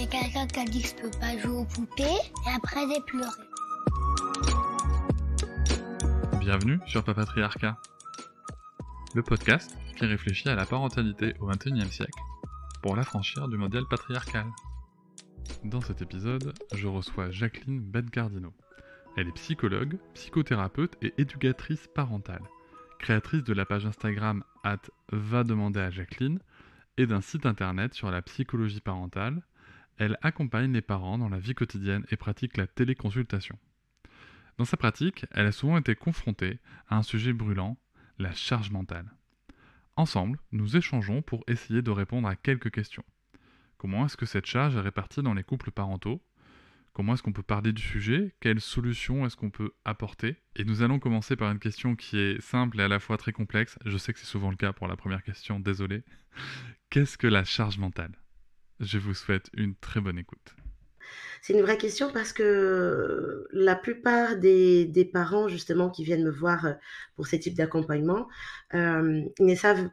avait quelqu'un qui a dit que je peux pas jouer aux poupées, et après j'ai pleuré. Bienvenue sur Papatriarcat, le podcast qui réfléchit à la parentalité au XXIe siècle pour l'affranchir du modèle patriarcal. Dans cet épisode, je reçois Jacqueline Bencardino. Elle est psychologue, psychothérapeute et éducatrice parentale, créatrice de la page Instagram @va demander à Jacqueline et d'un site internet sur la psychologie parentale. Elle accompagne les parents dans la vie quotidienne et pratique la téléconsultation. Dans sa pratique, elle a souvent été confrontée à un sujet brûlant, la charge mentale. Ensemble, nous échangeons pour essayer de répondre à quelques questions. Comment est-ce que cette charge est répartie dans les couples parentaux ? Comment est-ce qu'on peut parler du sujet ? Quelles solutions est-ce qu'on peut apporter ? Et nous allons commencer par une question qui est simple et à la fois très complexe. Je sais que c'est souvent le cas pour la première question, désolé. Qu'est-ce que la charge mentale ? Je vous souhaite une très bonne écoute. C'est une vraie question parce que la plupart des parents justement qui viennent me voir pour ces types d'accompagnement, ils ne savent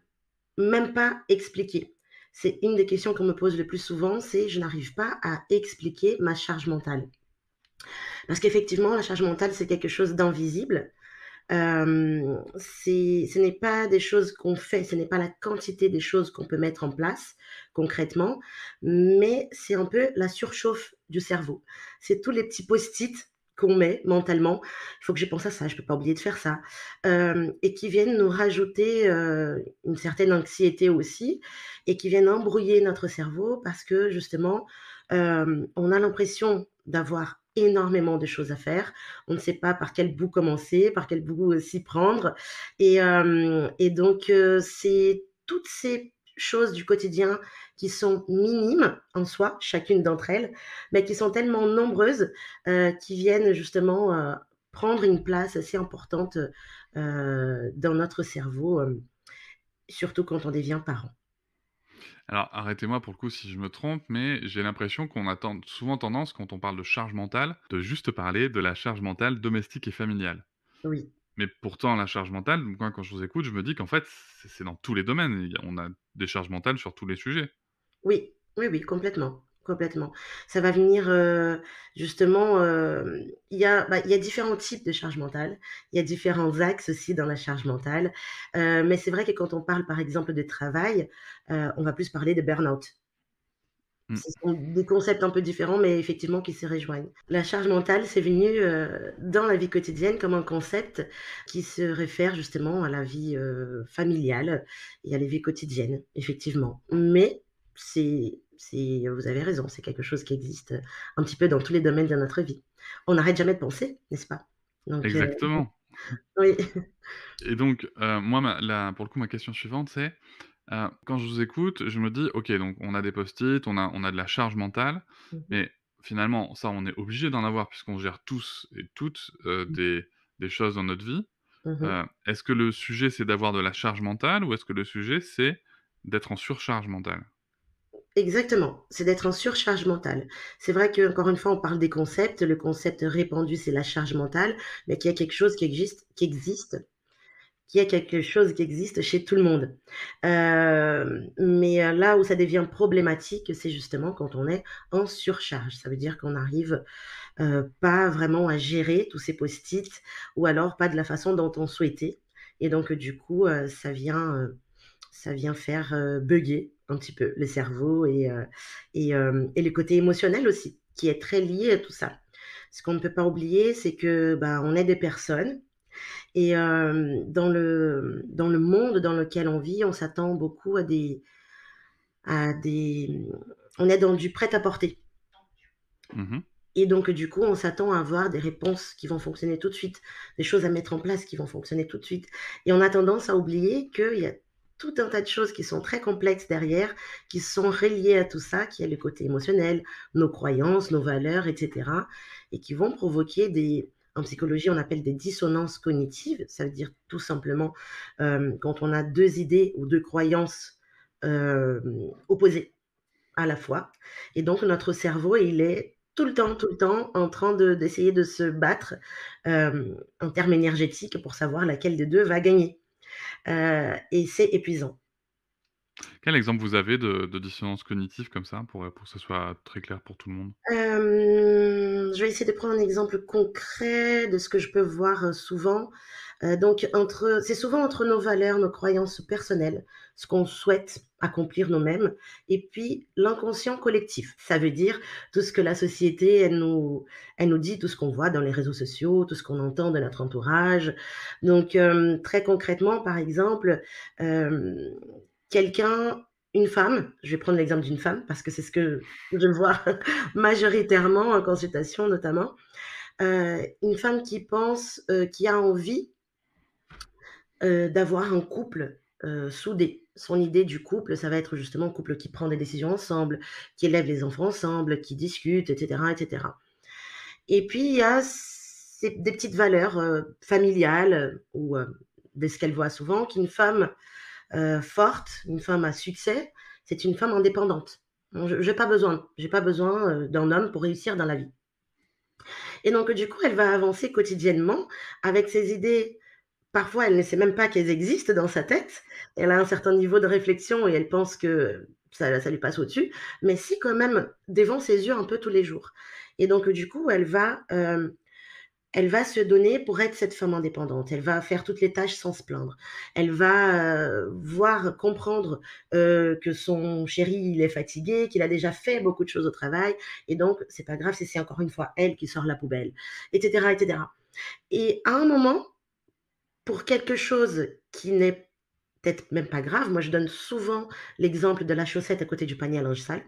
même pas expliquer. C'est une des questions qu'on me pose le plus souvent, c'est je n'arrive pas à expliquer ma charge mentale. Parce qu'effectivement, la charge mentale, c'est quelque chose d'invisible. Ce n'est pas des choses qu'on fait, ce n'est pas la quantité des choses qu'on peut mettre en place concrètement, mais c'est un peu la surchauffe du cerveau. C'est tous les petits post-it qu'on met mentalement. Il faut que je pense à ça, je ne peux pas oublier de faire ça. Et qui viennent nous rajouter une certaine anxiété aussi, et qui viennent embrouiller notre cerveau parce que justement, on a l'impression d'avoir énormément de choses à faire. On ne sait pas par quel bout commencer, par quel bout s'y prendre. Et donc, c'est toutes ces choses du quotidien qui sont minimes en soi, chacune d'entre elles, mais qui sont tellement nombreuses qui viennent justement prendre une place assez importante dans notre cerveau, surtout quand on devient parent. Alors, arrêtez-moi pour le coup si je me trompe, mais j'ai l'impression qu'on a souvent tendance, quand on parle de charge mentale, de juste parler de la charge mentale domestique et familiale. Oui. Mais pourtant, la charge mentale, moi, quand je vous écoute, je me dis qu'en fait, c'est dans tous les domaines. On a des charges mentales sur tous les sujets. Oui, oui, complètement, complètement. Ça va venir, justement, il y a différents types de charge mentale. Il y a différents axes aussi dans la charge mentale, mais c'est vrai que quand on parle, par exemple, de travail, on va plus parler de burn-out. Mmh. Ce sont des concepts un peu différents, mais effectivement qui se rejoignent. La charge mentale, c'est venu, dans la vie quotidienne comme un concept qui se réfère justement à la vie, familiale et à la vie quotidienne, effectivement. Mais vous avez raison, c'est quelque chose qui existe, un petit peu dans tous les domaines de notre vie. On n'arrête jamais de penser, n'est-ce pas? Donc Exactement. oui. Et donc, moi, pour le coup, ma question suivante, c'est, quand je vous écoute, je me dis: «OK, donc on a des post-it, on a de la charge mentale», Mmh mh. mais finalement, ça, on est obligé d'en avoir puisqu'on gère tous et toutes, des choses dans notre vie. Mmh. Est-ce que le sujet, c'est d'avoir de la charge mentale ou est-ce que le sujet, c'est d'être en surcharge mentale? Exactement, c'est d'être en surcharge mentale. C'est vrai qu'encore une fois, on parle des concepts. Le concept répandu, c'est la charge mentale, mais qu'il y a quelque chose qui est quelque chose qui existe chez tout le monde. Mais là où ça devient problématique, c'est justement quand on est en surcharge. Ça veut dire qu'on n'arrive pas vraiment à gérer tous ces post-it ou alors pas de la façon dont on souhaitait et donc du coup, ça vient faire, bugger un petit peu le cerveau et le côté émotionnel aussi, qui est très lié à tout ça. Ce qu'on ne peut pas oublier, c'est que, bah, on est des personnes et dans le monde dans lequel on vit, on s'attend beaucoup à des on est dans du prêt-à-porter Mmh. et donc du coup, on s'attend à avoir des réponses qui vont fonctionner tout de suite, des choses à mettre en place qui vont fonctionner tout de suite et on a tendance à oublier qu'il y a tout un tas de choses qui sont très complexes derrière, qui sont reliées à tout ça, qui est le côté émotionnel, nos croyances, nos valeurs et cetera et qui vont provoquer en psychologie, on appelle des dissonances cognitives. Ça veut dire tout simplement, quand on a 2 idées ou 2 croyances, opposées à la fois et donc notre cerveau, il est tout le temps en train d'essayer de se battre, en termes énergétiques pour savoir laquelle des 2 va gagner, et c'est épuisant. Quel exemple vous avez de dissonance cognitive comme ça pour que ce soit très clair pour tout le monde? Je vais essayer de prendre un exemple concret de ce que je peux voir, souvent. Donc c'est souvent entre nos valeurs, nos croyances personnelles, ce qu'on souhaite accomplir nous-mêmes et puis l'inconscient collectif. Ça veut dire tout ce que la société, elle nous dit, tout ce qu'on voit dans les réseaux sociaux, tout ce qu'on entend de notre entourage. Donc très concrètement, par exemple, hem, quelqu'un une femme, je vais prendre l'exemple d'une femme parce que c'est ce que je vois majoritairement en consultation notamment, une femme qui pense, qui a envie d'avoir un couple, soudé. Son idée du couple, ça va être justement un couple qui prend des décisions ensemble, qui élève les enfants ensemble, qui discute et cetera et cetera. Et puis il y a ces des petites valeurs, familiales, ou de ce qu'elle voit souvent, qu'une femme, forte, une femme à succès, c'est une femme indépendante. Donc j'ai pas besoin, d'un homme pour réussir dans la vie. Et donc du coup, elle va avancer quotidiennement avec ses idées. Parfois, elle ne sait même pas qu'elles existent dans sa tête. Elle a un certain niveau de réflexion et elle pense que ça lui passe au-dessus, mais si quand même devant ses yeux un peu tous les jours. Et donc du coup, elle va se donner pour être cette femme indépendante. Elle va faire toutes les tâches sans se plaindre. Elle va, voir, comprendre, que son chéri, il est fatigué, qu'il a déjà fait beaucoup de choses au travail et donc c'est pas grave si c'est encore une fois elle qui sort la poubelle et cetera et cetera. Et à un moment, pour quelque chose qui n'est peut-être même pas grave, moi je donne souvent l'exemple de la chaussette à côté du panier à linge sale.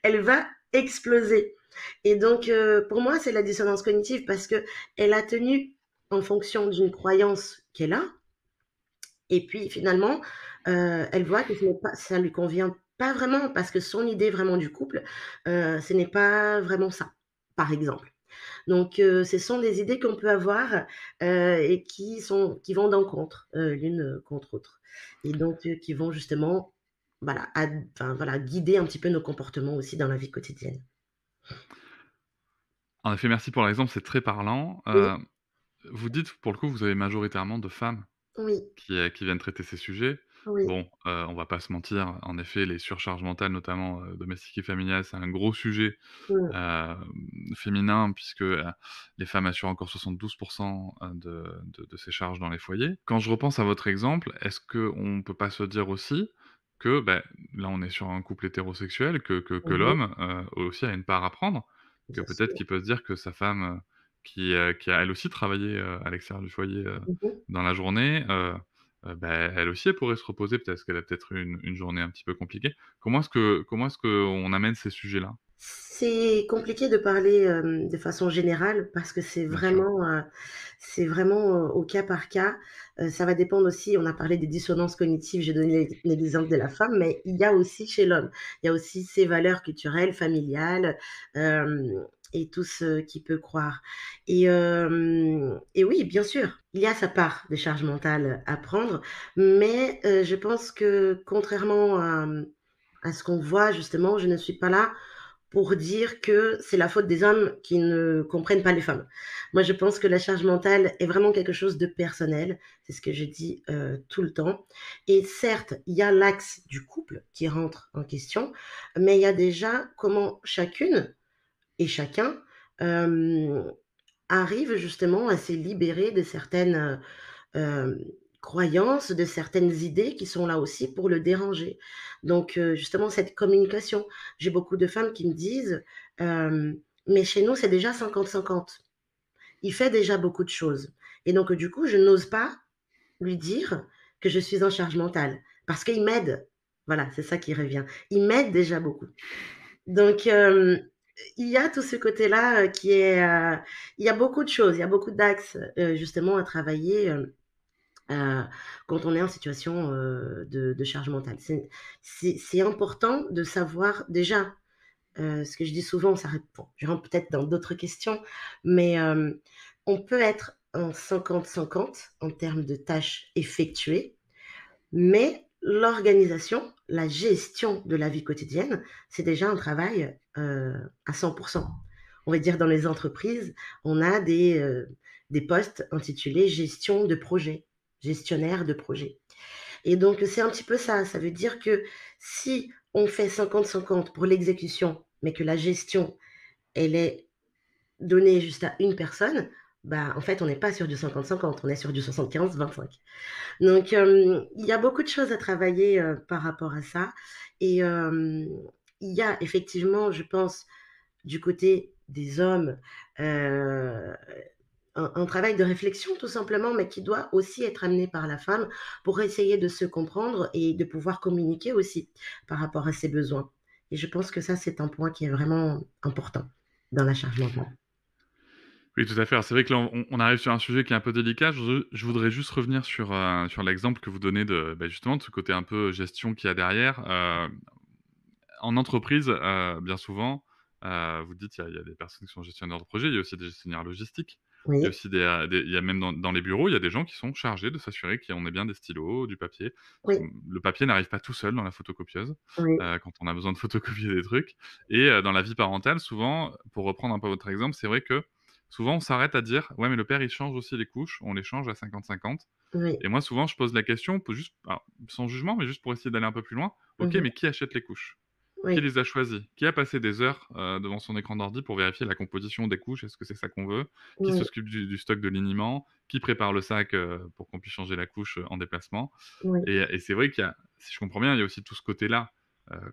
Elle va exploser et donc pour moi, c'est la dissonance cognitive parce qu'elle a tenu en fonction d'une croyance qu'elle a et puis finalement, elle voit que ce n'est pas ça lui convient pas vraiment parce que son idée vraiment du couple, ce n'est pas vraiment ça, par exemple. Donc ce sont des idées qu'on peut avoir, et qui vont d'encontre, l'une, contre l'autre et donc qui vont justement, voilà, enfin voilà, guider un petit peu nos comportements aussi dans la vie quotidienne. En effet, merci pour l'exemple, c'est très parlant. Oui, Vous dites, pour le coup, vous avez majoritairement de femmes oui, qui viennent traiter ces sujets. oui. Bon, on va pas se mentir, en effet, les surcharges mentales, notamment, domestiques et familiales, c'est un gros sujet, Mmh. féminin puisque, les femmes assurent encore 72 de ces charges dans les foyers. Quand je repense à votre exemple, est-ce qu'on peut pas se dire aussi que, là, on est sur un couple hétérosexuel, que Mmh. l'homme, aussi a une part à prendre? Que Bien peut-être sûr. qu'il peut se dire que sa femme, qui a elle aussi travaillé, à l'extérieur du foyer, Mmh. dans la journée, elle aussi, elle pourrait se reposer peut-être parce qu'elle a peut-être eu une journée un petit peu compliquée. Comment est-ce qu'on amène ces sujets-là? C'est compliqué de parler, de façon générale parce que Bien sûr. c'est vraiment, au cas par cas. Ça va dépendre aussi, on a parlé des dissonances cognitives, j'ai donné l'exemple de la femme, mais il y a aussi chez l'homme. Il y a aussi ses valeurs culturelles, familiales, et tout ce qu'il peut croire et oui, bien sûr, il y a sa part de charge mentale à prendre, mais je pense que contrairement à ce qu'on voit justement, je ne suis pas là pour dire que c'est la faute des hommes qui ne comprennent pas les femmes. Moi, je pense que la charge mentale est vraiment quelque chose de personnel. C'est ce que je dis, tout le temps et certes, il y a l'axe du couple qui rentre en question, mais il y a déjà comment chacune et chacun, hem, arrive justement à se libérer de certaines, hem, croyances, de certaines idées qui sont là aussi pour le déranger. Donc justement cette communication. J'ai beaucoup de femmes qui me disent, hem: «Mais chez nous, c'est déjà 50-50. Il fait déjà beaucoup de choses» et donc du coup, je n'ose pas lui dire que je suis en charge mentale parce qu'il m'aide. Voilà, c'est ça qui revient. Il m'aide déjà beaucoup. Donc il y a tout ce côté-là, qui est, il y a beaucoup de choses, il y a beaucoup d'axes, justement à travailler, quand on est en situation, de charge mentale. C'est important de savoir déjà, ce que je dis souvent, ça répond je rentre peut-être dans d'autres questions, mais on peut être en 50-50 en termes de tâches effectuées, mais l'organisation, la gestion de la vie quotidienne, c'est déjà un travail, à 100. On va dire dans les entreprises, on a des postes intitulés gestion de projet, gestionnaire de projet Et donc c'est un petit peu ça. Ça veut dire que si on fait 50-50 pour l'exécution, mais que la gestion, elle est donnée juste à une personne, bah, en fait, on n'est pas sur du 50-50, on est sur du 75-25. Donc, il y a beaucoup de choses à travailler, par rapport à ça et il y a effectivement, je pense, du côté des hommes, heu, un travail de réflexion tout simplement, mais qui doit aussi être amené par la femme pour essayer de se comprendre et de pouvoir communiquer aussi par rapport à ses besoins et je pense que ça, c'est un point qui est vraiment important dans la charge mentale. Oui, tout à fait. Alors c'est vrai que là, on arrive sur un sujet qui est un peu délicat. Je voudrais juste revenir sur l'exemple que vous donnez de, bah, justement, de ce côté un peu gestion qu'il y a derrière. En entreprise, bien souvent, vous dites il y a des personnes qui sont gestionnaires de projet, il y a aussi des gestionnaires logistiques. Il y a Oui, aussi il y a même dans les bureaux, il y a des gens qui sont chargés de s'assurer qu'on ait bien des stylos, du papier. Parce que, oui, le papier n'arrive pas tout seul dans la photocopieuse, oui. quand on a besoin de photocopier des trucs et dans la vie parentale, souvent, pour reprendre un peu votre exemple, c'est vrai que souvent on s'arrête à dire: «Ouais, mais le père, il change aussi les couches, on les change à 50-50». Oui, Et moi, souvent, je pose la question pour juste alors, sans jugement, mais juste pour essayer d'aller un peu plus loin: «OK, mmh mais qui achète les couches?» Qui oui, les a choisis? Qui a passé des heures, devant son écran d'ordi pour vérifier la composition des couches? Est-ce que c'est ça qu'on veut? Qui oui, s'occupe du stock de liniment? Qui prépare le sac, pour qu'on puisse changer la couche, en déplacement? oui, Et c'est vrai qu'il y a si je comprends bien, il y a aussi tout ce côté-là,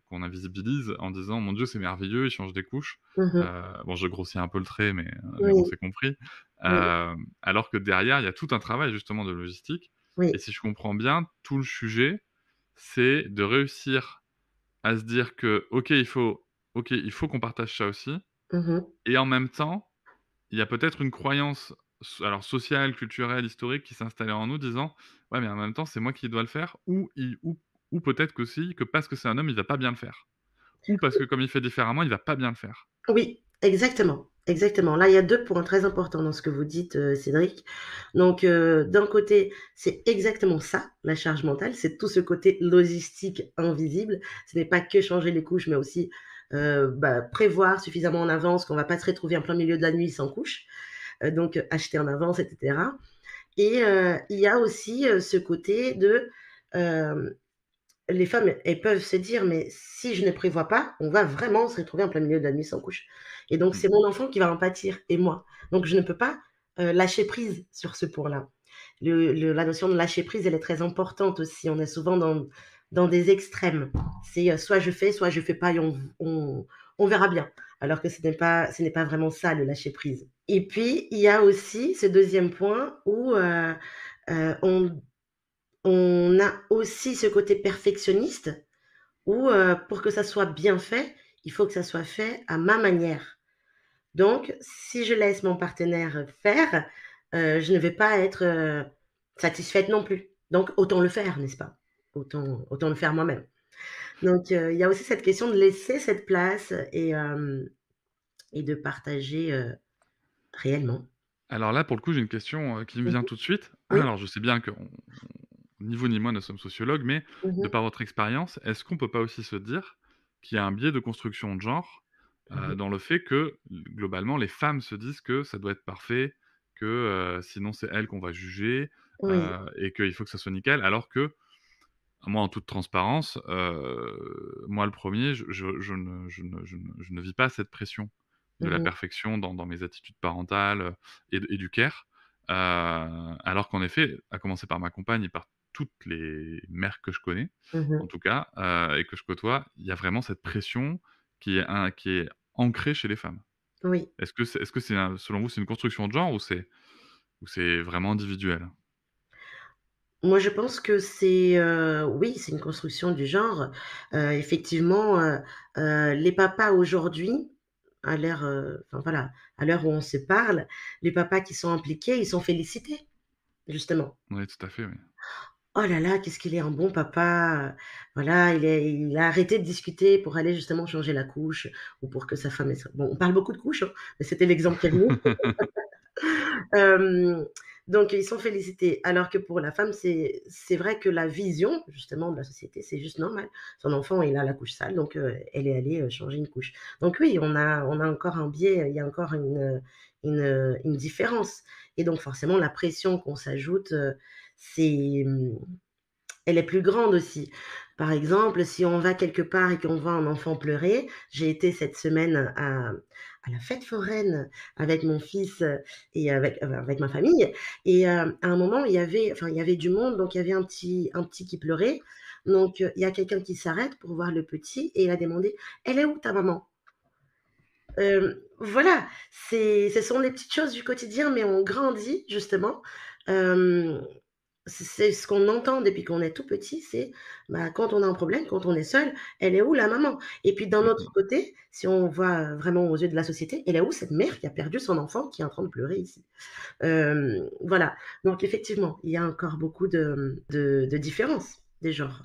qu'on invisibilise en disant: «Mon Dieu, c'est merveilleux, ils changent des couches». mmh Bon, je grossis un peu le trait, mais on oui, s'est compris. oui, Alors que derrière, il y a tout un travail justement de logistique et oui, si je comprends bien, tout le sujet, c'est de réussir à se dire que: OK, il faut qu'on partage ça aussi» mmh et en même temps, il y a peut-être une croyance alors sociale, culturelle, historique qui s'est installée en nous disant: «Ouais, mais en même temps, c'est moi qui dois le faire» ou peut-être qu'aussi que parce que c'est un homme, il va pas bien le faire. Ou parce que comme il fait différemment, il va pas bien le faire. Oui, exactement, exactement. Là, il y a 2 points très importants dans ce que vous dites, Cédric. Donc, d'un côté, c'est exactement ça, la charge mentale, c'est tout ce côté logistique invisible. Ce n'est pas que changer les couches, mais aussi, bah, prévoir suffisamment en avance qu'on va pas se retrouver en plein milieu de la nuit sans couche, donc acheter en avance et cetera et il y a aussi, ce côté de, hem les femmes, elles peuvent se dire: «Mais si je ne prévois pas, on va vraiment se retrouver en plein milieu de la nuit sans couche et donc Mmh. c'est mon enfant qui va en pâtir et moi». Donc je ne peux pas, lâcher prise sur ce point-là. La notion de lâcher prise, elle est très importante aussi. On est souvent dans des extrêmes. C'est, soit je fais, soit je fais pas et on verra bien. Alors que ce n'est pas vraiment ça le lâcher prise et puis il y a aussi ce deuxième point où, on a aussi ce côté perfectionniste où, pour que ça soit bien fait, il faut que ça soit fait à ma manière. Donc si je laisse mon partenaire faire, je ne vais pas être, satisfaite non plus. Donc autant le faire, n'est-ce pas? Autant le faire moi-même. Donc il y a aussi cette question de laisser cette place et de partager, réellement. Alors là, pour le coup, j'ai une question, qui me Mmh vient mh. tout de suite. Oui. Alors je sais bien que ni vous ni moi ne sommes sociologues, mais Mmh de mh. par votre expérience, est-ce qu'on peut pas aussi se dire qu'il y a un biais de construction de genre, Mmh. dans le fait que, globalement, les femmes se disent que ça doit être parfait, que, sinon c'est elles qu'on va juger, Oui. et qu'il faut que ça soit nickel, alors que moi, en toute transparence, moi le premier, je ne vis pas cette pression de Mmh la mh. perfection dans mes attitudes parentales, et du care. Alors qu'en effet, à commencer par ma compagne et par toutes les mères que je connais, Mmh en mh. tout cas, et que je côtoie, il y a vraiment cette pression qui est ancrée chez les femmes. Oui. Est-ce que c'est un selon vous, c'est une construction de genre ou c'est vraiment individuel? Moi, je pense que oui, c'est une construction du genre. Effectivement, les papas aujourd'hui, enfin voilà, à l'heure où on se parle, les papas qui sont impliqués, ils sont félicités, justement. Oui, tout à fait, oui. «Oh là là, qu'est-ce qu'il est un bon papa, voilà, il a arrêté de discuter pour aller justement changer la couche ou pour que sa femme ait bon, on parle beaucoup de couches, hein, mais c'était l'exemple qui est venu. Hem, donc ils sont félicités. Alors que pour la femme, c'est vrai que la vision justement de la société, c'est juste normal. Son enfant, il a la couche sale, donc elle est allée, changer une couche. Donc oui, on a encore un biais, il y a encore une différence et donc forcément la pression qu'on s'ajoute, c'est, mmh, Elle est plus grande aussi. Par exemple, si on va quelque part et qu'on voit un enfant pleurer, j'ai été cette semaine à la fête foraine avec mon fils, et avec ma famille, et à un moment, il y avait du monde, donc il y avait un petit qui pleurait. Donc il y a quelqu'un qui s'arrête pour voir le petit et il a demandé: «Elle est où ta maman?» Voilà, ce sont des petites choses du quotidien, mais on grandit justement. Hem, c'est ce qu'on entend depuis qu'on est tout petit, c'est, bah, quand on a un problème, quand on est seul: «Elle est où la maman?» Et puis d'un Mmh autre mh. côté, si on voit vraiment aux yeux de la société: «Elle est où cette mère qui a perdu son enfant, qui est en train de pleurer ici?» Voilà, donc effectivement, il y a encore beaucoup de différences des genres.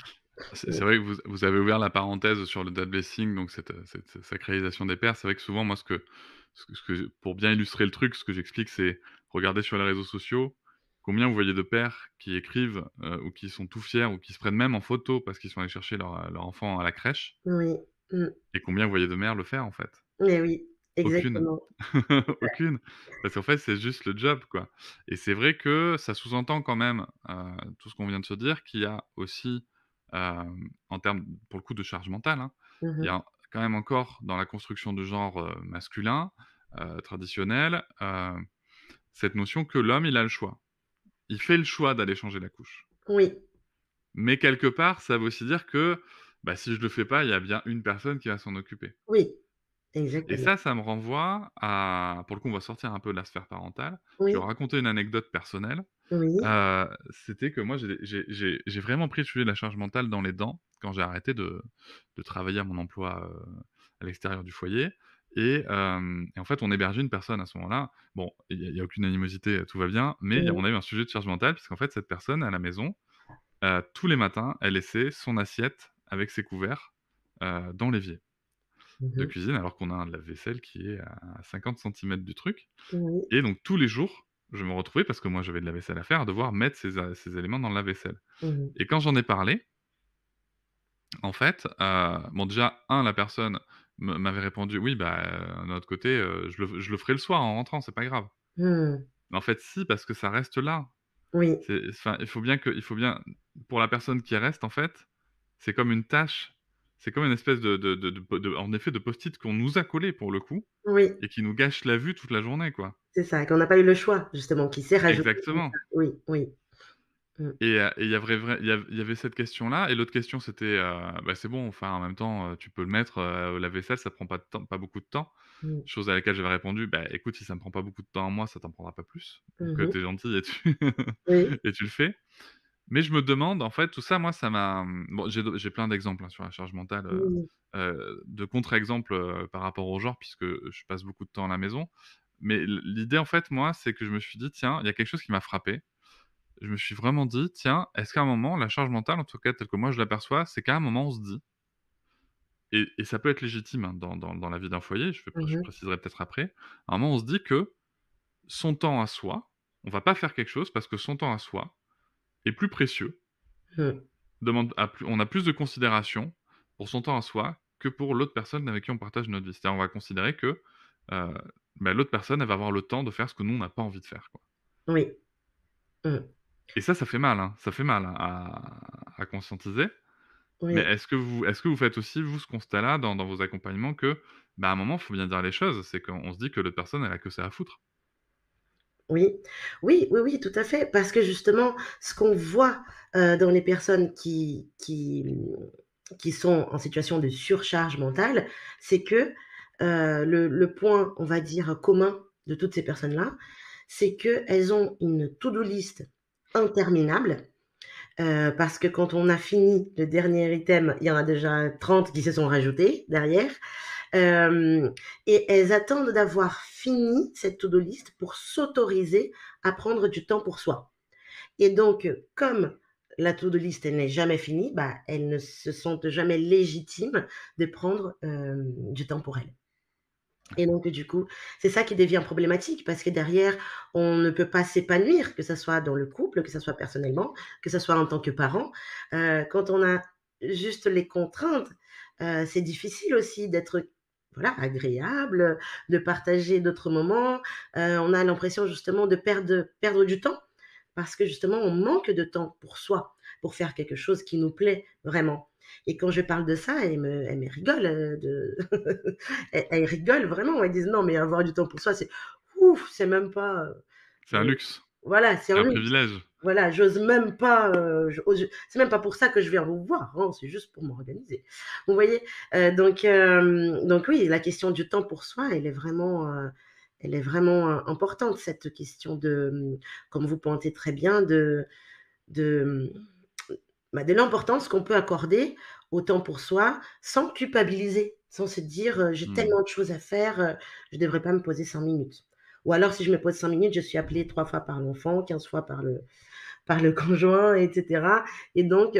C'est Mmh. vrai que vous avez ouvert la parenthèse sur le dad blessing, donc cette sacralisation des pères. C'est vrai que souvent, moi, ce que pour bien illustrer le truc, ce que j'explique, c'est regardez sur les réseaux sociaux, combien vous voyez de pères qui écrivent, ou qui sont tout fiers ou qui se prennent même en photo parce qu'ils sont allés chercher leur enfant à la crèche Oui, mmh, et combien vous voyez de mères le faire, en fait? mais oui, Aucune. exactement. Aucune. Parce qu'en fait, c'est juste le job, quoi. Et c'est vrai que ça sous-entend quand même, tout ce qu'on vient de se dire, qu'il y a aussi, en termes, pour le coup, de charge mentale, hein, Mmh il y mh. a quand même encore dans la construction de genre, masculin, traditionnel, cette notion que l'homme, il a le choix. Il fait le choix d'aller changer la couche. Oui, Mais quelque part, ça veut aussi dire que, bah, si je le fais pas, il y a bien une personne qui va s'en occuper. oui, Et exactement. ça me renvoie à, pour le coup, on va sortir un peu de la sphère parentale. Je vais Oui, raconter une anecdote personnelle. oui. C'était que moi, j'ai vraiment pris le sujet de la charge mentale dans les dents quand j'ai arrêté de travailler à mon emploi, à l'extérieur du foyer. Et en fait, on hébergeait une personne à ce moment-là. Bon, il y a aucune animosité, tout va bien, mais Mmh on a eu un sujet de charge mentale puisqu'en fait, cette personne à la maison, tous les matins, elle laissait son assiette avec ses couverts, dans l'évier Mmh de mh. cuisine, alors qu'on a un lave-vaisselle qui est à 50 centimètres du truc. Oui. Et donc tous les jours, je me retrouvais, parce que moi j'avais de la vaisselle à faire, à devoir mettre ces éléments dans le lave-vaisselle. Mmh mh. Et quand j'en ai parlé, en fait, bon déjà, la personne m'avait répondu: «Oui, bah, d'un autre côté, je le ferai le soir en rentrant, c'est pas grave». Mmh. Mais en fait si, parce que ça reste là. Oui, C'est enfin, il faut bien pour la personne qui reste, en fait, c'est comme une tâche, c'est comme une espèce en effet, de post-it qu'on nous a collé pour le coup oui, et qui nous gâche la vue toute la journée, quoi. c'est ça, qu'on n'a pas eu le choix justement, qui s'est rajouté comme ça. Exactement. Oui, oui. Mmh. Et il y avait cette question-là et l'autre question c'était, bah, c'est bon, enfin, en même temps, tu peux le mettre, au lave-vaisselle, ça prend pas de temps, pas beaucoup de temps. Mmh. Chose à laquelle j'avais répondu: «Bah, écoute, si ça me prend pas beaucoup de temps à moi, ça t'en prendra pas plus. Donc, Mmh mh. tu es gentil et tu Oui. et tu le fais». Mais je me demande, en fait, tout ça, moi, ça m'a, bon, j'ai plein d'exemples, hein, sur la charge mentale, Oui. de contre-exemples, par rapport au genre puisque je passe beaucoup de temps à la maison. Mais l'idée, en fait, moi, c'est que je me suis dit: «Tiens», il y a quelque chose qui m'a frappé. Je me suis vraiment dit: «Tiens, est-ce qu'à un moment, la charge mentale, en tout cas telle que moi je l'aperçois, c'est qu'à un moment on se dit», et ça peut être légitime, hein, dans la vie d'un foyer, Mmh je mh. préciserai peut-être après. À un moment, on se dit que son temps à soi, on va pas faire quelque chose parce que son temps à soi est plus précieux, Mmh. on a plus de considération pour son temps à soi que pour l'autre personne avec qui on partage notre vie. C'est-à-dire, on va considérer que, heu, bah, l'autre personne, elle va avoir le temps de faire ce que nous, on n'a pas envie de faire, quoi. Oui. Mmh. Et ça fait mal, hein, ça fait mal, hein, à conscientiser. Mais Oui. est-ce que vous faites aussi, vous, ce constat-là dans vos accompagnements que, bah, à un moment, il faut bien dire les choses, c'est qu'on se dit que l'autre personne, elle a que ça à foutre? Oui. Oui, oui, oui, tout à fait, parce que justement, ce qu'on voit, dans les personnes qui sont en situation de surcharge mentale, c'est que, le point, on va dire, commun de toutes ces personnes-là, c'est qu'elles ont une to-do list interminable. Parce que quand on a fini le dernier item, il y en a déjà 30 qui se sont rajoutés derrière. Hem Et elles attendent d'avoir fini cette to-do list pour s'autoriser à prendre du temps pour soi. Et donc, comme la to-do list, elle n'est jamais finie, bah, elles ne se sentent jamais légitimes de prendre, du temps pour elles. Et donc du coup, c'est ça qui devient problématique parce que derrière, on ne peut pas s'épanouir, que ça soit dans le couple, que ça soit personnellement, que ça soit en tant que parent. Quand on a juste les contraintes, c'est difficile aussi d'être, voilà, agréable, de partager d'autres moments. On a l'impression justement de perdre du temps parce que justement on manque de temps pour soi, pour faire quelque chose qui nous plaît vraiment. Et quand je parle de ça, elles me rigolent, elles rigolent vraiment. Elles disent: «Non, mais avoir du temps pour soi, c'est ouf, c'est même pas, C'est un luxe, voilà, c'est c'est un un luxe». privilège. Voilà, j'ose même pas, c'est même pas pour ça que je viens vous voir, hein, c'est juste pour m'organiser. Vous voyez? Donc oui, la question du temps pour soi, elle est vraiment, importante, cette question de, comme vous pointez très bien, de, de l'importance qu'on peut accorder au temps pour soi, sans culpabiliser, sans se dire, «J'ai Mmh. tellement de choses à faire, je devrais pas me poser 5 minutes». Ou alors si je me pose 5 minutes, je suis appelée 3 fois par l'enfant, 15 fois par le conjoint et cetera. Et donc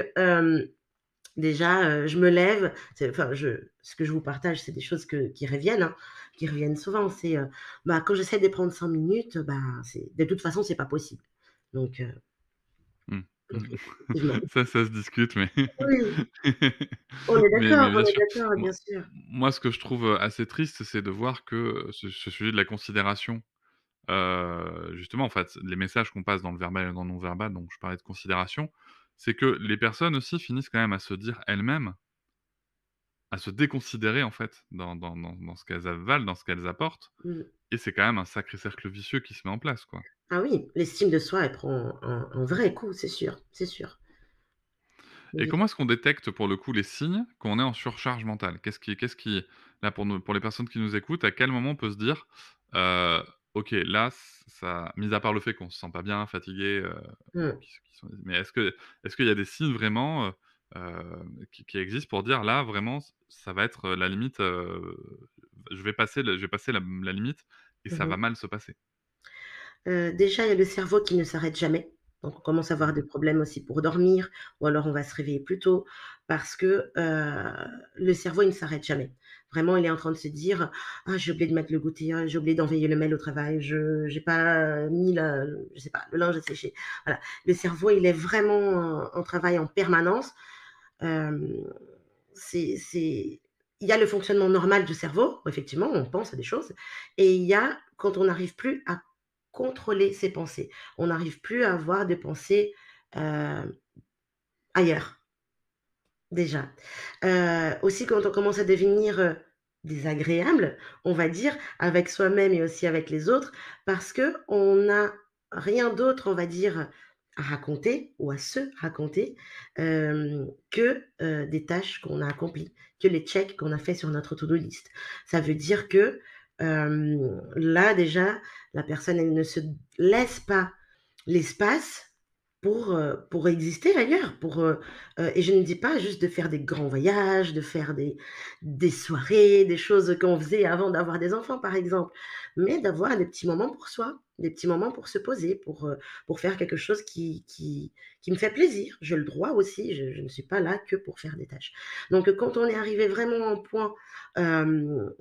déjà, je me lève, ce que je vous partage, c'est des choses qui reviennent, hein, qui reviennent souvent. C'est, bah, quand j'essaie de prendre 5 minutes, bah, c'est de toute façon, c'est pas possible. Donc Mmh. donc effectivement. Ça se discute, mais Oui, mais bien on est sûr. d'accord, bien Moi sûr. moi, ce que je trouve, assez triste, c'est de voir que, ce sujet de la considération, justement, en fait, les messages qu'on passe dans le verbal et dans le non-verbal, donc je parlais de considération, c'est que les personnes aussi finissent quand même à se dire elles-mêmes, à se déconsidérer, en fait, dans ce qu'elles avalent, dans ce qu'elles apportent, Mmh. et c'est quand même un sacré cercle vicieux qui se met en place, quoi. Ah oui, l'estime de soi, elle prend un vrai coup, c'est sûr, c'est sûr. Et Oui. comment est-ce qu'on détecte pour le coup les signes qu'on est en surcharge mentale? Qu'est-ce qui là pour les personnes qui nous écoutent, à quel moment on peut se dire: heu: «OK, là ça» mis à part le fait qu'on se sent pas bien, fatigué, Mmh. qui sont mais est-ce qu'il y a des signes vraiment, qui existent pour dire: «Là vraiment ça va être, la limite, je vais passer la limite et ça va Mmh. mal se passer»? Déjà, il y a le cerveau qui ne s'arrête jamais. Donc on commence à avoir Mmh. des problèmes aussi pour dormir, ou alors on va se réveiller plus tôt parce que, le cerveau, il ne s'arrête jamais. Vraiment, il est en train de se dire: «Ah, j'ai oublié de mettre le goûter, ah, j'ai oublié d'envoyer le mail au travail, je j'ai pas mis la je sais pas, le linge à sécher». Voilà. Le cerveau, il est vraiment en travail en permanence. Hem, c'est il y a le fonctionnement normal du cerveau, effectivement, on pense à des choses, et il y a quand on n'arrive plus à contrôler ses pensées. On n'arrive plus à avoir des pensées, heu, ailleurs, déjà. Aussi quand on commence à devenir, désagréable, on va dire, avec soi-même et aussi avec les autres, parce qu'on n'a rien d'autre, on va dire, à raconter ou à se raconter, que, des tâches qu'on a accomplies, que les checks qu'on a fait sur notre to-do list. Ça veut dire que, là déjà, la personne, elle ne se laisse pas l'espace pour exister ailleurs, et je ne dis pas juste de faire des grands voyages, de faire des soirées, des choses qu'on faisait avant d'avoir des enfants, par exemple, mais d'avoir des petits moments pour soi, des petits moments pour se poser, pour faire quelque chose qui me fait plaisir. J'ai le droit aussi, je ne suis pas là que pour faire des tâches. Donc quand on est arrivé vraiment à un point, où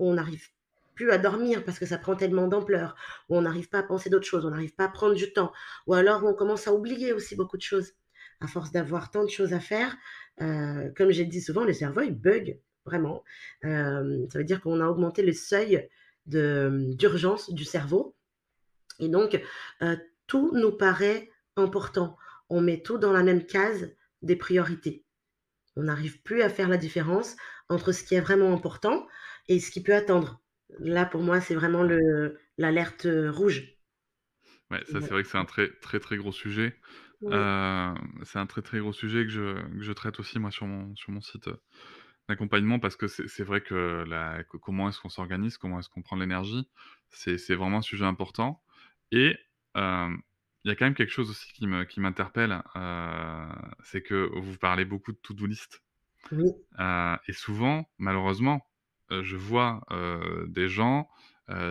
on n'arrive plus à dormir parce que ça prend tellement d'ampleur, où on n'arrive pas à penser d'autres choses, on n'arrive pas à prendre du temps, ou alors on commence à oublier aussi beaucoup de choses. À force d'avoir tant de choses à faire, comme j'ai dit souvent, le cerveau, il bug vraiment. Ça veut dire qu'on a augmenté le seuil d'urgence du cerveau, et donc tout nous paraît important. On met tout dans la même case des priorités. On n'arrive plus à faire la différence entre ce qui est vraiment important et ce qui peut attendre. Là, pour moi, c'est vraiment l'alerte rouge. Ouais, ça c'est Ouais. vrai que c'est un très, très, très gros sujet. Oui. C'est un très, très gros sujet que je traite aussi moi sur mon site, d'accompagnement parce que c'est vrai que la co comment est-ce qu'on s'organise, comment est-ce qu'on prend de l'énergie, c'est vraiment un sujet important et il y a quand même quelque chose aussi qui m'interpelle, c'est que vous parlez beaucoup de to-do list, Oui. et souvent, malheureusement, je vois, des gens,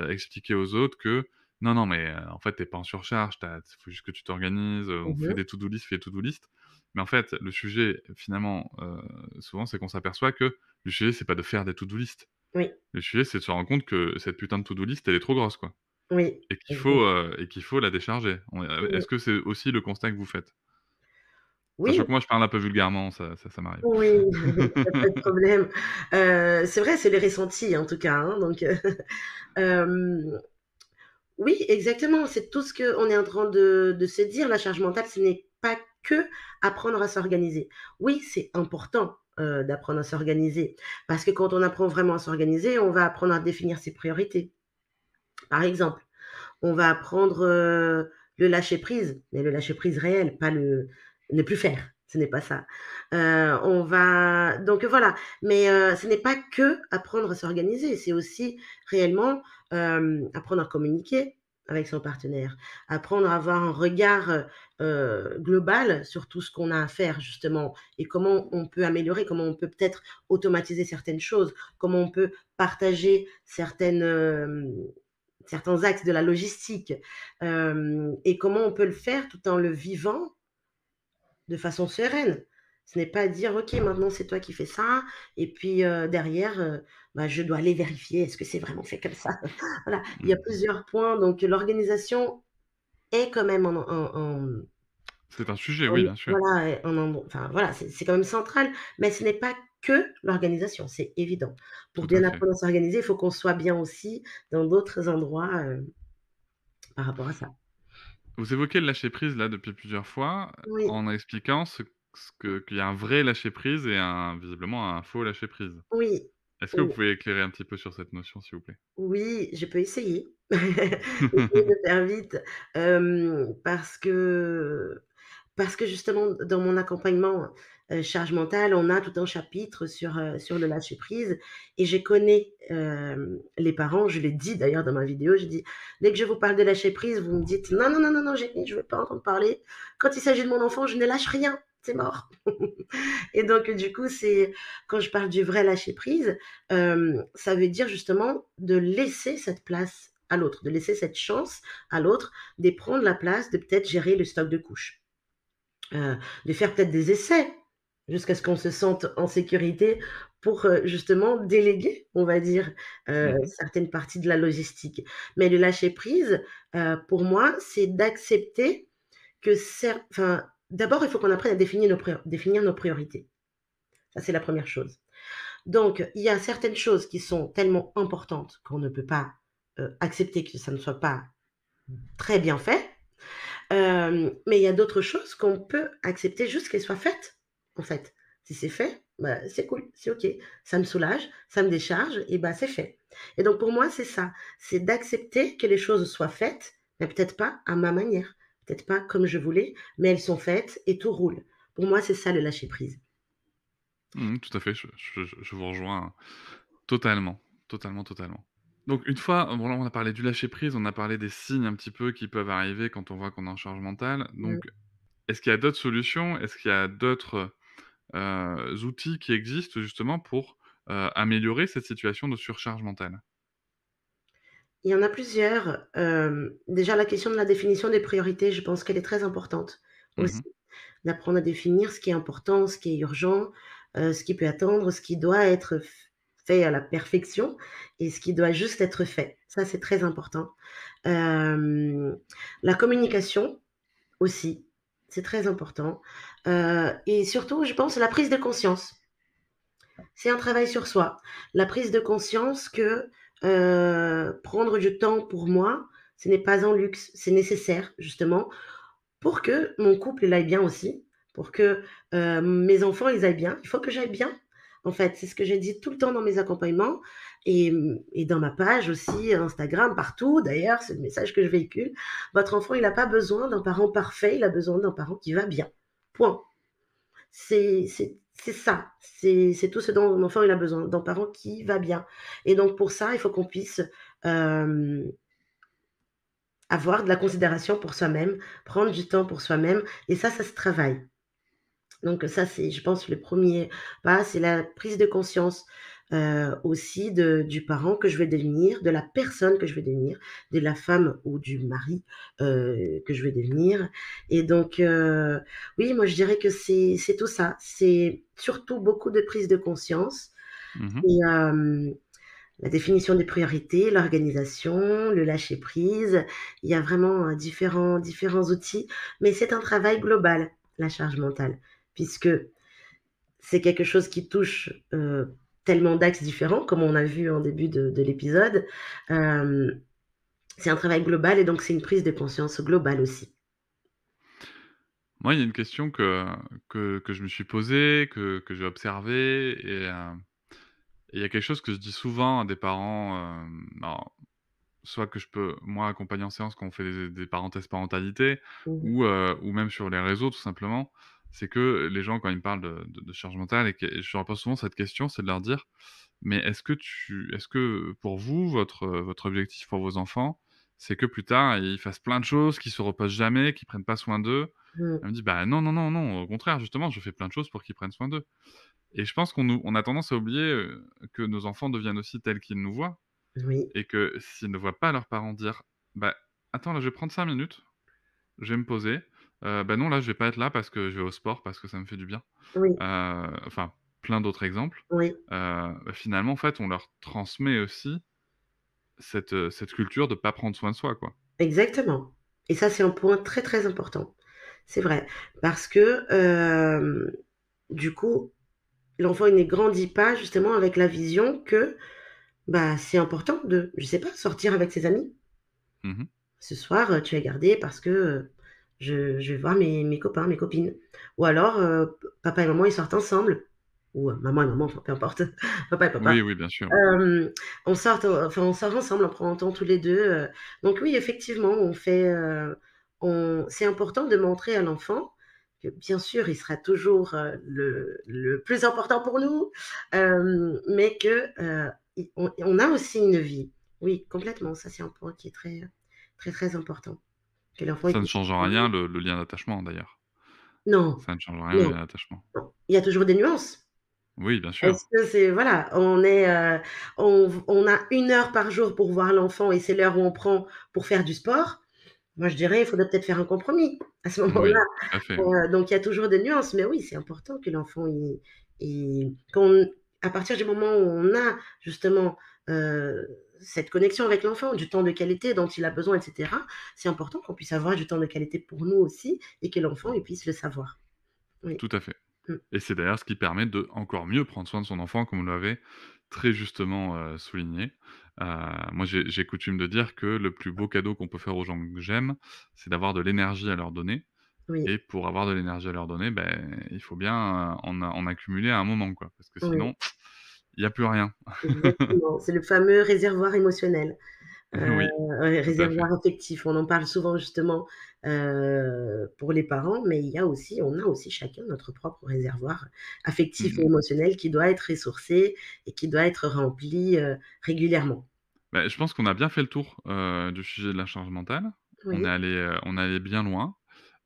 expliquer aux autres que: «Non, non, mais en fait, tu es pas en surcharge, il faut juste que tu t'organises, on fait Mmh. des to-do list, fais des to-do list». Mais en fait, le sujet finalement, souvent, c'est qu'on s'aperçoit que le sujet, c'est pas de faire des to-do list. Oui, Le sujet, c'est de se rendre compte que cette putain de to-do list, elle est trop grosse, quoi oui, exact. et qu'il faut la décharger. Oui. Est-ce que c'est aussi le constat que vous faites? Sachant Oui, que moi, je parle un peu vulgairement, ça m'arrive. oui, il y a pas de problème. C'est vrai, c'est les ressentis en tout cas, hein, donc hem, oui, exactement, c'est tout ce qu'on est en train de se dire. La charge mentale, ce n'est pas que apprendre à s'organiser. Oui, c'est important, d'apprendre à s'organiser parce que quand on apprend vraiment à s'organiser, on va apprendre à définir ses priorités. Par exemple, on va apprendre, le lâcher prise, mais le lâcher prise réel, pas le ne plus faire, ce n'est pas ça. On va donc voilà, mais ce n'est pas que apprendre à s'organiser, c'est aussi réellement, apprendre à communiquer avec son partenaire, apprendre à avoir un regard, global sur tout ce qu'on a à faire justement et comment on peut améliorer, comment on peut peut-être automatiser certaines choses, comment on peut partager certains axes de la logistique, et comment on peut le faire tout en le vivant de façon sereine. Ce n'est pas dire: «OK, maintenant c'est toi qui fais ça et puis, derrière, bah, je dois aller vérifier, est-ce que c'est vraiment fait comme ça?» Voilà, il y a Mmh. plusieurs points, donc l'organisation est quand même C'est un sujet, en oui, bien sûr. voilà, enfin voilà, c'est quand même central, mais ce n'est pas que l'organisation, c'est évident. Pour Tout à bien fait. apprendre à s'organiser, il faut qu'on soit bien aussi dans d'autres endroits, par rapport à ça. Vous évoquez le lâcher prise là depuis plusieurs fois, Oui, en expliquant qu'il y a un vrai lâcher prise et visiblement un faux lâcher prise. oui, Est-ce que vous oui. pouvez éclairer un petit peu sur cette notion, s'il vous plaît? Oui, je peux essayer. Essayer de faire vite, parce que justement dans mon accompagnement, charge mentale, on a tout un chapitre sur le lâcher prise et je connais, les parents, je l'ai dit d'ailleurs dans ma vidéo, j'ai dit: «Dès que je vous parle de lâcher prise, vous me dites: "Non, non, non, non, non, Jenny, je veux pas entendre parler. Quand il s'agit de mon enfant, je ne lâche rien, c'est mort"». Et donc du coup, c'est quand je parle du vrai lâcher prise, ça veut dire justement de laisser cette place à l'autre, de laisser cette chance à l'autre de prendre la place, de peut-être gérer le stock de couches, de faire peut-être des essais jusqu'à ce qu'on se sente en sécurité pour, justement déléguer, on va dire, Mmh. certaines parties de la logistique. Mais le lâcher prise, pour moi, c'est d'accepter que enfin, d'abord, il faut qu'on apprenne à définir nos priorités. Ça, c'est la première chose. Donc, il y a certaines choses qui sont tellement importantes qu'on ne peut pas, accepter que ça ne soit pas très bien fait. Mais il y a d'autres choses qu'on peut accepter juste qu'elles soient faites, en fait. Si c'est fait, bah, c'est cool, c'est OK. Ça me soulage, ça me décharge et bah, c'est fait. Et donc pour moi, c'est ça, c'est d'accepter que les choses soient faites, mais peut-être pas à ma manière, peut-être pas comme je voulais, mais elles sont faites et tout roule. Pour moi, c'est ça le lâcher prise. Mmh, tout à fait, je vous rejoins totalement, totalement, totalement. Donc une fois, bon là on a parlé du lâcher prise, on a parlé des signes un petit peu qui peuvent arriver quand on voit qu'on est en charge mentale. Mmh. Donc est-ce qu'il y a d'autres solutions? Est-ce qu'il y a d'autres, outils qui existent justement pour, améliorer cette situation de surcharge mentale? Il y en a plusieurs. Déjà la question de la définition des priorités, je pense qu'elle est très importante aussi. Mmh. D'apprendre à définir ce qui est important, ce qui est urgent, ce qui peut attendre, ce qui doit être fait à la perfection et ce qui doit juste être fait. Ça, c'est très important. Hem, la communication aussi, c'est très important, et surtout, je pense, la prise de conscience. C'est un travail sur soi. La prise de conscience que, prendre du temps pour moi, ce n'est pas un luxe, c'est nécessaire justement pour que mon couple, il aille bien aussi, pour que, mes enfants, ils aillent bien. Il faut que j'aille bien, en fait. C'est ce que j'ai dit tout le temps dans mes accompagnements et dans ma page aussi, Instagram, partout d'ailleurs, c'est le message que je véhicule. Votre enfant, il a pas besoin d'un parent parfait, il a besoin d'un parent qui va bien. Point. C'est ça, c'est tout ce dont mon enfant il a besoin, d'un parent qui va bien et donc pour ça, il faut qu'on puisse, hem, avoir de la considération pour soi-même, prendre du temps pour soi-même et ça se travaille. Donc ça, c'est je pense le premier pas, c'est la prise de conscience, aussi du parent que je vais devenir, de la personne que je vais devenir, de la femme ou du mari, que je vais devenir et donc oui, moi je dirais que c'est tout ça. C'est surtout beaucoup de prise de conscience Mmh. et la définition des priorités, l'organisation, le lâcher prise. Il y a vraiment, différents outils, mais c'est un travail global, la charge mentale, puisque c'est quelque chose qui touche, tellement d'axes différents, comme on a vu en début de l'épisode. Hem, c'est un travail global et donc c'est une prise de conscience globale aussi. Moi, il y a une question que je me suis posée, que j'ai observée et il y a quelque chose que je dis souvent à des parents, alors soit que je peux, moi, accompagner en séance quand on fait des parenthèses parentalité Mmh. ou même sur les réseaux tout simplement. C'est que les gens quand ils me parlent de charge mentale et je leur pose souvent cette question, c'est de leur dire: «Mais est-ce que pour vous, votre objectif pour vos enfants, c'est que plus tard, ils fassent plein de choses, qu'ils se reposent jamais, qu'ils prennent pas soin d'eux?» Mmh. Elle me dit: «Bah non, non, non, non, au contraire, justement, je fais plein de choses pour qu'ils prennent soin d'eux». Et je pense on a tendance à oublier, que nos enfants deviennent aussi tels qu'ils nous voient Oui, et que s'ils ne voient pas leurs parents dire: «Bah, attends, là, je vais prendre 5 minutes, je vais me poser. Bah, non, là, je vais pas être là parce que je vais au sport, parce que ça me fait du bien». oui, Enfin, plein d'autres exemples. oui, Bah, finalement, en fait, on leur transmet aussi cette culture de pas prendre soin de soi, quoi. exactement et ça, c'est un point très, très important. C'est vrai parce que, du coup, l'enfant, il ne grandit pas justement avec la vision que, bah, c'est important de, je sais pas, sortir avec ses amis. Mmh mh. Ce soir, tu es gardé parce que, je vais voir mes copains, mes copines. Ou alors, p papa et maman, ils sortent ensemble ou, maman et maman, enfin, peu importe, papa et papa. Oui, oui, bien sûr, oui. Hem, on sort ensemble, on prend un temps tous les 2. Donc oui, effectivement, c'est important de montrer à l'enfant que bien sûr, il sera toujours, le plus important pour nous, mais que, on a aussi une vie. Oui, complètement, ça c'est un point qui est très, très, très important. Que l'enfant il Ça ne puisse change en rien le lien d'attachement, d'ailleurs. non, Ça ne change en rien le non, lien d'attachement. non, il y a toujours des nuances. Oui, bien sûr. Est-ce que c'est voilà, on a 1 heure par jour pour voir l'enfant et c'est l'heure où on prend pour faire du sport. Moi, je dirais, il faudrait peut-être faire un compromis à ce moment-là. Oui, tout à fait, oui. Donc il y a toujours des nuances, mais oui, c'est important que l'enfant qu'on à partir du moment où on a justement, heu, cette connexion avec l'enfant, du temps de qualité dont il a besoin et cetera, c'est important qu'on puisse avoir du temps de qualité pour nous aussi et que l'enfant, il puisse le savoir. Oui. Tout à fait. Mmh. Et c'est d'ailleurs ce qui permet de encore mieux prendre soin de son enfant, comme vous l'avez très justement, souligné. Moi, j'ai coutume de dire que le plus beau cadeau qu'on peut faire aux gens que j'aime, c'est d'avoir de l'énergie à leur donner Oui, et pour avoir de l'énergie à leur donner, il faut bien, en accumuler à un moment, quoi, parce que oui, sinon, il y a plus rien. exactement. C'est le fameux réservoir émotionnel. Oui, tout à fait. Réservoir affectif, on en parle souvent justement, pour les parents, mais on a aussi chacun notre propre réservoir Mmh affectif et mh. émotionnel qui doit être ressourcé et qui doit être rempli, régulièrement. Bah, je pense qu'on a bien fait le tour, du sujet de la charge mentale. Oui, On est allé bien loin.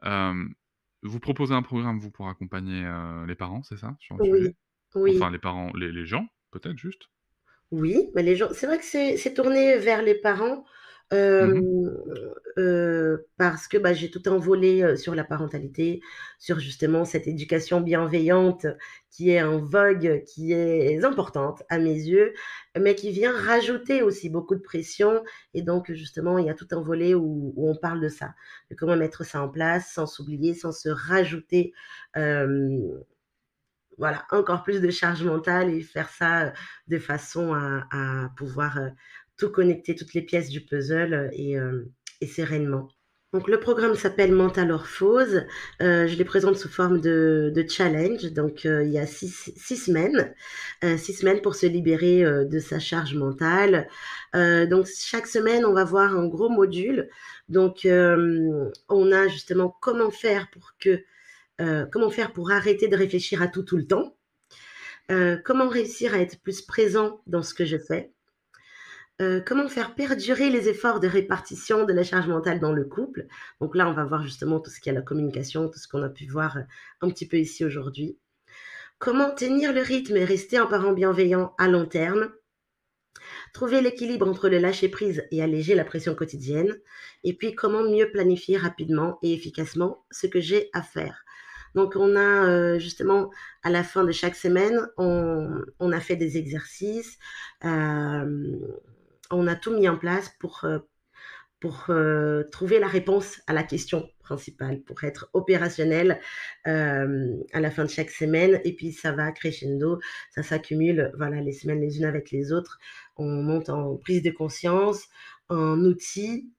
Hem, Vous proposez un programme, vous, pour accompagner, les parents, c'est ça, sur le sujet? oui, oui. Enfin les parents, les gens, peut-être juste? Oui, mais les gens c'est vrai que c'est tourné vers les parents, Mmh hem, mh. parce que, bah, j'ai tout un volet, sur la parentalité, sur justement cette éducation bienveillante qui est en vogue, qui est importante à mes yeux, mais qui vient rajouter aussi beaucoup de pression et donc justement, il y a tout un volet où on parle de ça, de comment mettre ça en place sans s'oublier, sans se rajouter, hem voilà, encore plus de charge mentale et faire ça, de façon à pouvoir, tout connecter, toutes les pièces du puzzle, et sereinement. Donc le programme s'appelle Mentalorphose, je les présente sous forme de challenge, donc il y a 6 semaines, 6 semaines pour se libérer, de sa charge mentale. Donc chaque semaine, on va voir un gros module. Donc on a justement comment faire pour arrêter de réfléchir à tout, tout le temps? Comment réussir à être plus présent dans ce que je fais? Comment faire perdurer les efforts de répartition de la charge mentale dans le couple? Donc là, on va voir justement tout ce qui est la communication, tout ce qu'on a pu voir, un petit peu ici aujourd'hui. Comment tenir le rythme et rester un parent bienveillant à long terme? Trouver l'équilibre entre le lâcher prise et alléger la pression quotidienne. Et puis, comment mieux planifier rapidement et efficacement ce que j'ai à faire? Donc on a, justement à la fin de chaque semaine, on a fait des exercices, hem, on a tout mis en place pour trouver la réponse à la question principale, pour être opérationnel, à la fin de chaque semaine et puis ça va crescendo, ça s'accumule, voilà, les semaines les unes avec les autres. On monte en prise de conscience, en outils.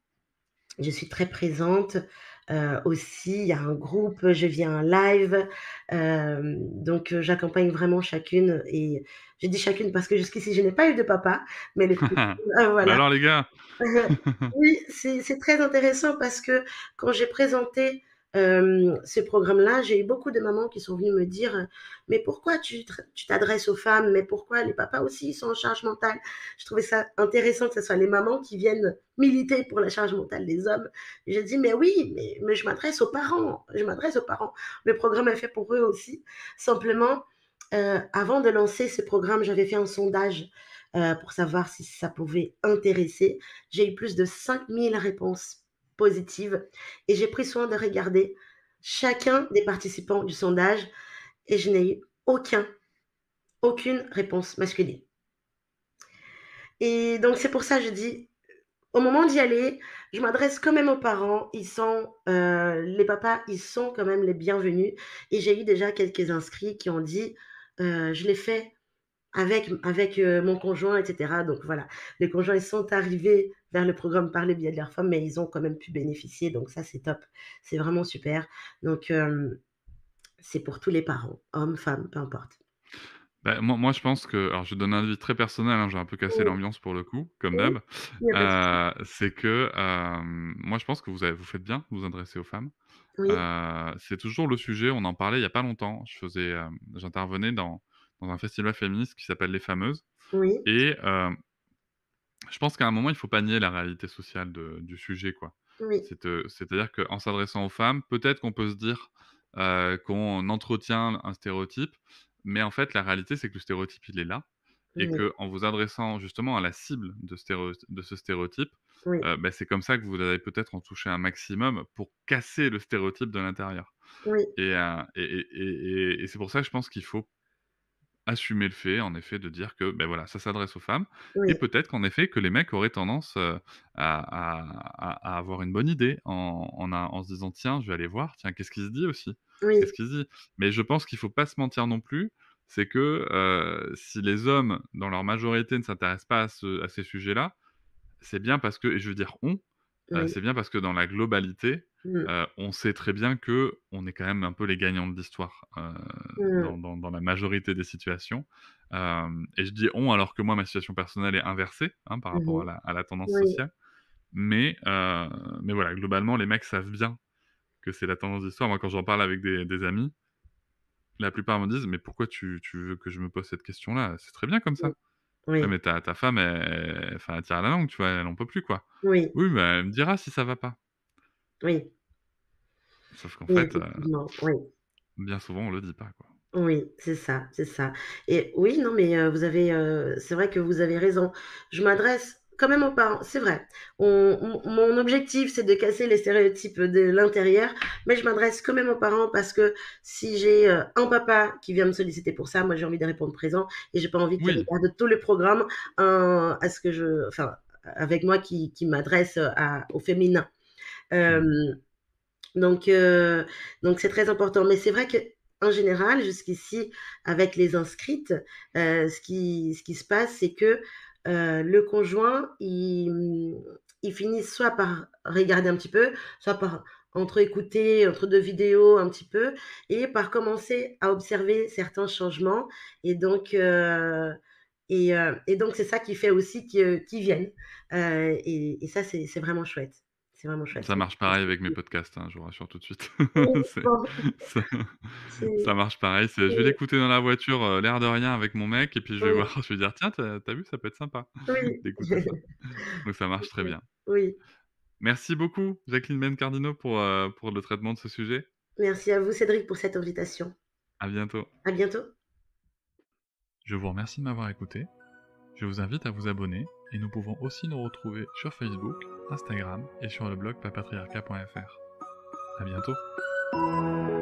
Je suis très présente, Aussi, il y a un groupe, je viens en live, donc j'accompagne vraiment chacune et je dis chacune parce que jusqu'ici je n'ai pas eu de papa, mais les Bah voilà. alors les gars! Oui, c'est très intéressant parce que quand j'ai présenté, ce programme-là, j'ai eu beaucoup de mamans qui sont venues me dire, «Mais pourquoi tu t'adresses aux femmes? Mais pourquoi les papas aussi, ils sont en charge mentale?» Je trouvais ça intéressant que ce soit les mamans qui viennent militer pour la charge mentale des hommes. J'ai dit: «Mais oui, mais je m'adresse aux parents, je m'adresse aux parents. Le programme est fait pour eux aussi». Simplement, avant de lancer ce programme, j'avais fait un sondage, pour savoir si ça pouvait intéresser. J'ai eu plus de 5 000 réponses positives et j'ai pris soin de regarder chacun des participants du sondage et je n'ai eu aucune réponse masculine. Et donc c'est pour ça que je dis, au moment d'y aller, je m'adresse quand même aux parents. Ils sont, les papas, ils sont quand même les bienvenus et j'ai eu déjà quelques inscrits qui ont dit, «Je l'ai fait avec mon conjoint et cetera». Donc voilà, les conjoints, ils sont arrivés vers le programme par le biais de leur femme, mais ils ont quand même pu bénéficier, donc ça, c'est top. C'est vraiment super. Donc c'est pour tous les parents, hommes, femmes, peu importe. Bah, moi je pense que alors je donne un avis très personnel, hein, je vais un peu casser Oui, l'ambiance pour le coup, comme oui, d'hab. il y a pas de souci. C'est que, moi je pense que vous faites bien de vous adresser aux femmes. Oui, C'est toujours le sujet, on en parlait il y a pas longtemps. J'intervenais dans un festival féministe qui s'appelle Les Fameuses oui, et je pense qu'à un moment, il faut pas nier la réalité sociale du sujet, quoi. oui, C'est-à-dire qu'en s'adressant aux femmes, peut-être qu'on peut se dire, qu'on entretient un stéréotype, mais en fait, la réalité, c'est que le stéréotype, il est là et oui, qu'en vous adressant justement à la cible de ce stéréotype, oui, bah, c'est comme ça que vous allez peut-être en toucher un maximum pour casser le stéréotype de l'intérieur oui, et c'est pour ça que je pense qu'il faut assumer le fait, en effet, de dire que, beh, voilà, ça s'adresse aux femmes et oui, peut-être qu'en effet, que les mecs auraient tendance, à avoir une bonne idée en se disant: «Tiens, je vais aller voir, tiens, qu'est-ce qui se dit aussi? oui, Qu'est-ce qui se dit?» Mais je pense qu'il faut pas se mentir non plus, c'est que, si les hommes, dans leur majorité, ne s'intéressent pas à ces sujets-là, c'est bien parce que et je veux dire oui, c'est bien parce que dans la globalité, mmh, on sait très bien qu'on est quand même un peu les gagnants de l'histoire, mmh, dans la majorité des situations. Et je dis «on» alors que moi ma situation personnelle est inversée, hein, par rapport mmh. à la tendance Oui, sociale. Mais voilà, globalement les mecs savent bien que c'est la tendance de l'histoire. Moi quand j'en parle avec des amis, la plupart me disent: «Mais pourquoi tu veux que je me pose cette question-là? C'est très bien comme mmh, ça». «Ouais, oui, mais ta femme enfin elle tire à la langue, tu vois? Elle en peut plus, quoi». oui, «Oui, mais elle me dira si ça va pas». oui, Sauf qu'en oui, fait, effectivement, oui. bien souvent on le dit pas, quoi. Oui, c'est ça et oui, non, mais vous avez, c'est vrai que vous avez raison. Je m'adresse quand même aux parents, c'est vrai. Mon objectif, c'est de casser les stéréotypes de l'intérieur, mais je m'adresse quand même aux parents parce que si j'ai, un papa qui vient me solliciter pour ça, moi, j'ai envie de répondre présent et j'ai pas envie qu'il Oui, regarde tout le programme, à ce que je enfin, avec moi qui m'adresse, à au féminin. mmh, Hem donc, c'est très important. Mais c'est vrai qu'en général, jusqu'ici, avec les inscrites, ce qui se passe, c'est que, le conjoint, il finit soit par regarder un petit peu, soit par entre-écouter entre 2 vidéos un petit peu et par commencer à observer certains changements et donc, donc c'est ça qui fait aussi qu'ils viennent, et ça, c'est vraiment chouette. C'est vraiment chouette. ça marche pareil avec mes podcasts, hein, je vous rassure tout de suite. Oui, C'est bon, ça c'est ça marche pareil, je vais oui, l'écouter dans la voiture, l'air de rien avec mon mec et puis je vais oui, voir, je vais dire: «Tiens, tu as vu, ça peut être sympa oui. d'écouter ça». Donc ça marche très bien. Oui, Merci beaucoup Jacqueline Bencardino pour le traitement de ce sujet. merci à vous Cédric pour cette invitation. À bientôt. À bientôt. Je vous remercie de m'avoir écouté. Je vous invite à vous abonner et nous pouvons aussi nous retrouver sur Facebook, Instagram et sur le blog papatriarca.fr. À bientôt.